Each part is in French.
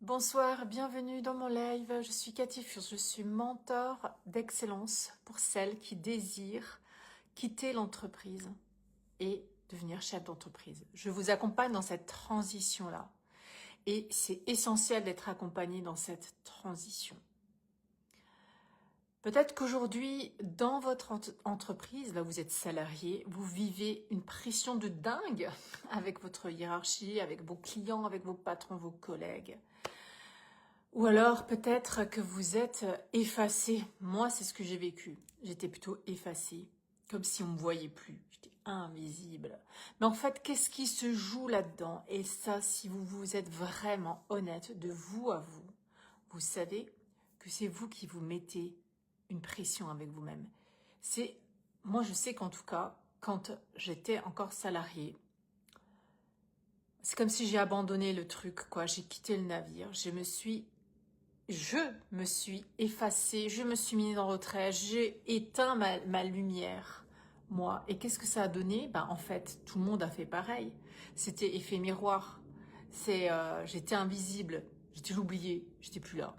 Bonsoir, bienvenue dans mon live. Je suis Cathy Furst, je suis mentor d'excellence pour celles qui désirent quitter l'entreprise et devenir chef d'entreprise. Je vous accompagne dans cette transition-là et c'est essentiel d'être accompagné dans cette transition. Peut-être qu'aujourd'hui, dans votre entreprise, là vous êtes salarié, vous vivez une pression de dingue avec votre hiérarchie, avec vos clients, avec vos patrons, vos collègues. Ou alors peut-être que vous êtes effacé. Moi, c'est ce que j'ai vécu. J'étais plutôt effacée, comme si on me voyait plus. J'étais invisible. Mais en fait, qu'est-ce qui se joue là-dedans? Et ça, si vous êtes vraiment honnête de vous à vous, vous savez que c'est vous qui vous mettez une pression avec vous-même. Moi, je sais qu'en tout cas, quand j'étais encore salariée, c'est comme si j'ai abandonné le truc, quoi. J'ai quitté le navire. Je me suis effacée, je me suis mise en retrait, j'ai éteint ma lumière, moi. Et qu'est-ce que ça a donné? En fait, tout le monde a fait pareil. C'était effet miroir. J'étais invisible, j'étais l'oubliée, j'étais plus là.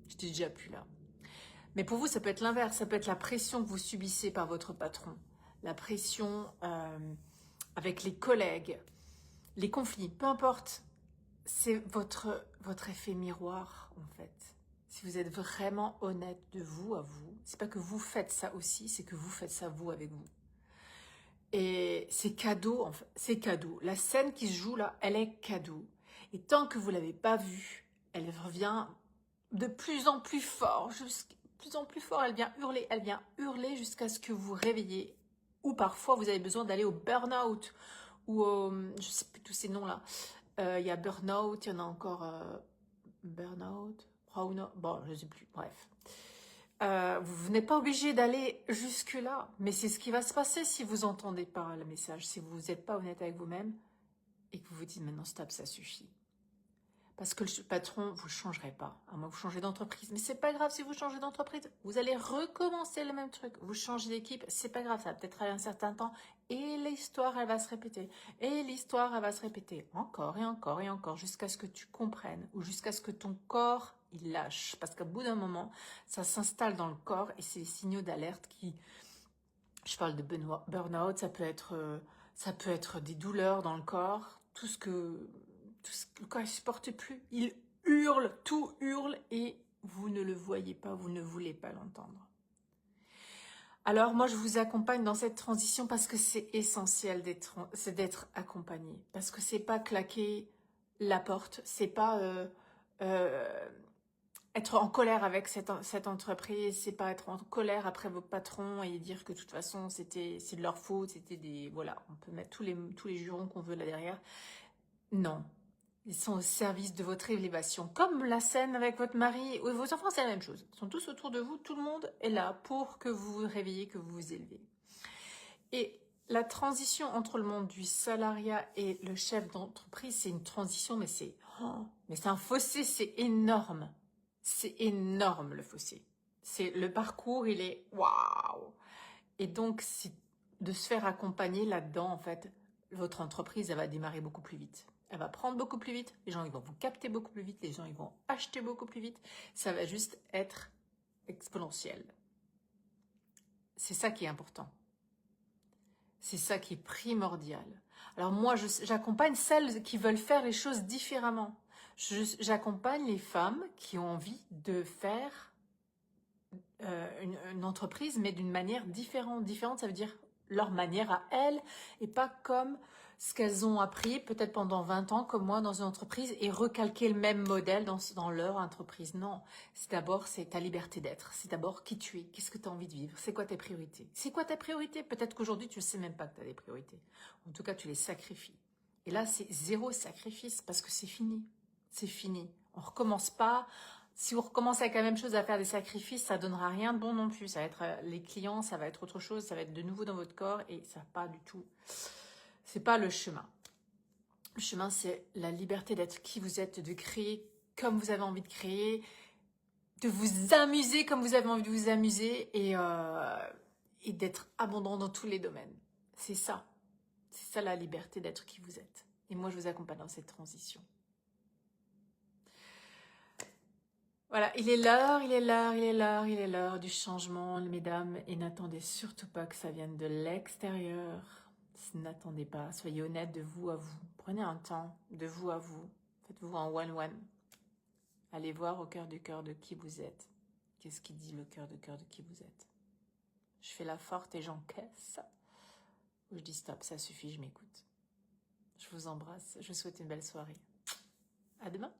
J'étais déjà plus là. Mais pour vous, ça peut être l'inverse, ça peut être la pression que vous subissez par votre patron, la pression avec les collègues, les conflits, peu importe. C'est votre effet miroir, en fait. Si vous êtes vraiment honnête de vous à vous, c'est pas que vous faites ça aussi, c'est que vous faites ça vous avec vous. Et c'est cadeau, en fait, c'est cadeau. La scène qui se joue là, elle est cadeau. Et tant que vous l'avez pas vue, elle revient de plus en plus fort, plus en plus fort, elle vient hurler jusqu'à ce que vous réveillez. Ou parfois, vous avez besoin d'aller au burn-out, ou je sais plus tous ces noms-là. Il y a burn-out, il y en a encore burn-out, bon, je sais plus, bref. Vous n'êtes pas obligé d'aller jusque-là, mais c'est ce qui va se passer si vous entendez pas le message, si vous n'êtes pas honnête avec vous-même et que vous vous dites maintenant stop, ça suffit. Parce que le patron, vous ne changerez pas, à moins que vous changez d'entreprise. Mais c'est pas grave si vous changez d'entreprise. Vous allez recommencer le même truc. Vous changez d'équipe, c'est pas grave, ça va peut-être aller un certain temps. Et l'histoire, elle va se répéter. Et l'histoire, elle va se répéter. Encore et encore et encore, jusqu'à ce que tu comprennes. Ou jusqu'à ce que ton corps, il lâche. Parce qu'au bout d'un moment, ça s'installe dans le corps et c'est les signaux d'alerte qui... Je parle de burn-out, ça peut être des douleurs dans le corps, tout ce que le corps ne supporte plus. Il hurle, tout hurle et vous ne le voyez pas, vous ne voulez pas l'entendre. Alors moi je vous accompagne dans cette transition parce que c'est essentiel d'être accompagné. Parce que c'est pas claquer la porte, c'est pas être en colère avec cette entreprise, c'est pas être en colère après vos patrons et dire que de toute façon c'est de leur faute, voilà, on peut mettre tous les jurons qu'on veut là derrière. Non, ils sont au service de votre élévation, comme la scène avec votre mari ou vos enfants, c'est la même chose. Ils sont tous autour de vous, tout le monde est là pour que vous vous réveillez, que vous vous élevez. Et la transition entre le monde du salariat et le chef d'entreprise, c'est une transition, mais c'est un fossé, c'est énorme. C'est énorme le fossé. Le parcours, il est waouh. Et donc, de se faire accompagner là-dedans, en fait, votre entreprise, elle va démarrer beaucoup plus vite. Elle va prendre beaucoup plus vite. Les gens, ils vont vous capter beaucoup plus vite. Les gens, ils vont acheter beaucoup plus vite. Ça va juste être exponentiel. C'est ça qui est important. C'est ça qui est primordial. Alors moi, j'accompagne celles qui veulent faire les choses différemment. J'accompagne les femmes qui ont envie de faire une entreprise, mais d'une manière différente. Différente, ça veut dire leur manière à elles, et pas comme ce qu'elles ont appris, peut-être pendant 20 ans, comme moi, dans une entreprise, et recalquer le même modèle dans leur entreprise. Non, c'est ta liberté d'être. C'est d'abord qui tu es, qu'est-ce que tu as envie de vivre, c'est quoi tes priorités. C'est quoi ta priorité? Peut-être qu'aujourd'hui, tu ne sais même pas que tu as des priorités. En tout cas, tu les sacrifies. Et là, c'est zéro sacrifice, parce que c'est fini. C'est fini. On recommence pas. Si vous recommencez avec la même chose à faire des sacrifices, ça donnera rien de bon non plus. Ça va être les clients, ça va être autre chose, ça va être de nouveau dans votre corps et ça va pas du tout. C'est pas le chemin. Le chemin, c'est la liberté d'être qui vous êtes, de créer comme vous avez envie de créer, de vous amuser comme vous avez envie de vous amuser et d'être abondant dans tous les domaines. C'est ça. C'est ça la liberté d'être qui vous êtes. Et moi, je vous accompagne dans cette transition. Voilà, il est l'heure, il est l'heure, il est l'heure, il est l'heure du changement, mesdames, et n'attendez surtout pas que ça vienne de l'extérieur. N'attendez pas, soyez honnête de vous à vous. Prenez un temps de vous à vous. Faites-vous un one-one. Allez voir au cœur du cœur de qui vous êtes. Qu'est-ce qui dit le cœur de qui vous êtes? Je fais la forte et j'encaisse. Ou je dis stop, ça suffit, je m'écoute. Je vous embrasse, je vous souhaite une belle soirée. À demain.